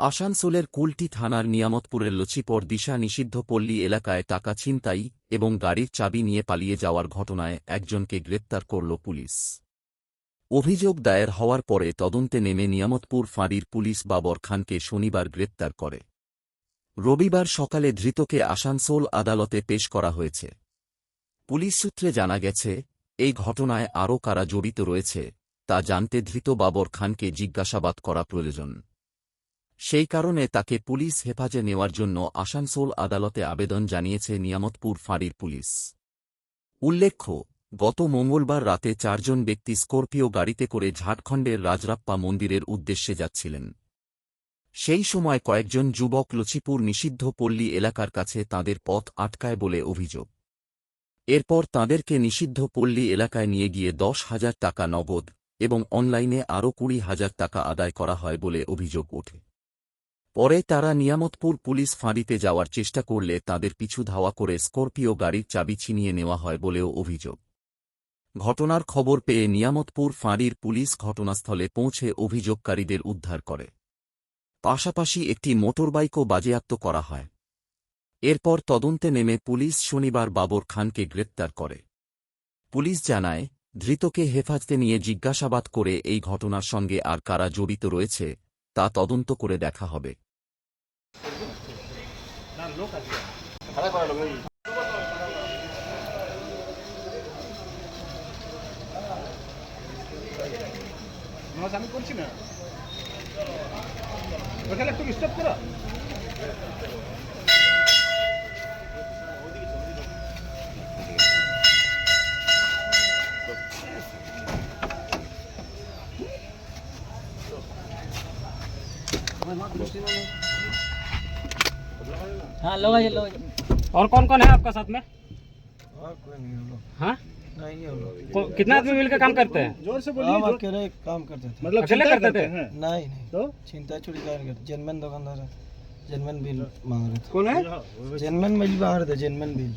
আসানসোলের কুলটি থানার নিয়ামতপুরের লচিপর দিশা নিষিদ্ধ পল্লী এলাকায় টাকা ছিনতাই এবং গাড়ির চাবি নিয়ে পালিয়ে যাওয়ার ঘটনায় একজনকে গ্রেপ্তার করল পুলিশ। অভিযোগ দায়ের হওয়ার পরে তদন্তে নেমে নিয়ামতপুর ফাঁড়ির পুলিশ বাবর খানকে শনিবার গ্রেপ্তার করে। রবিবার সকালে ধৃতকে আসানসোল আদালতে পেশ করা হয়েছে। পুলিশ সূত্রে জানা গেছে, এই ঘটনায় আরও কারা জড়িত রয়েছে তা জানতে ধৃত বাবর খানকে জিজ্ঞাসাবাদ করা প্রয়োজন। সেই কারণে তাকে পুলিশ হেফাজতে নেওয়ার জন্য আসানসোল আদালতে আবেদন জানিয়েছে নিয়ামতপুর ফাঁড়ির পুলিশ। উল্লেখ্য, গত মঙ্গলবার রাতে 4 জন ব্যক্তি স্করপিও গাড়িতে করে ঝাড়খণ্ডের রাজরাপ্পা মন্দিরের উদ্দেশ্যে যাচ্ছিলেন। সেই সময় কয়েকজন যুবক লচিপুর নিষিদ্ধ পল্লী এলাকার কাছে তাঁদের পথ আটকায় বলে অভিযোগ। এরপর তাঁদেরকে নিষিদ্ধ পল্লী এলাকায় নিয়ে গিয়ে 10,000 টাকা নগদ এবং অনলাইনে আরও 20,000 টাকা আদায় করা হয় বলে অভিযোগ ওঠে। পরে তারা নিয়ামতপুর পুলিশ ফাঁড়িতে যাওয়ার চেষ্টা করলে তাদের পিছু ধাওয়া করে স্করপিও গাড়ির চাবি ছিনিয়ে নেওয়া হয় বলেও অভিযোগ। ঘটনার খবর পেয়ে নিয়ামতপুর ফাঁড়ির পুলিশ ঘটনাস্থলে পৌঁছে অভিযোগকারীদের উদ্ধার করে। পাশাপাশি একটি মোটরবাইকও বাজেয়াপ্ত করা হয়। এরপর তদন্তে নেমে পুলিশ শনিবার বাবর খানকে গ্রেপ্তার করে। পুলিশ জানায়, ধৃতকে হেফাজতে নিয়ে জিজ্ঞাসাবাদ করে এই ঘটনার সঙ্গে আর কারা জড়িত রয়েছে তা তদন্ত করে দেখা হবে। আমি করছি না, ওখানে একটু স্টপ করো। हाँ लो भाई लो। और कौन कौन है आपका साथ में? और कोई नहीं हम लोग। हाँ, नहीं हम लोग कितना आदमी मिलकर काम करते हैं? जोर से बोलिए। हम अकेले काम करते थे। मतलब अकेले करते थे? नहीं नहीं तो चिंता चोरी का नहीं करते। जनमन दुकानदार है, जनमन बिल मांग रहे थे। कौन है? जनमन बिल मांग रहे थे, जनमन बिल।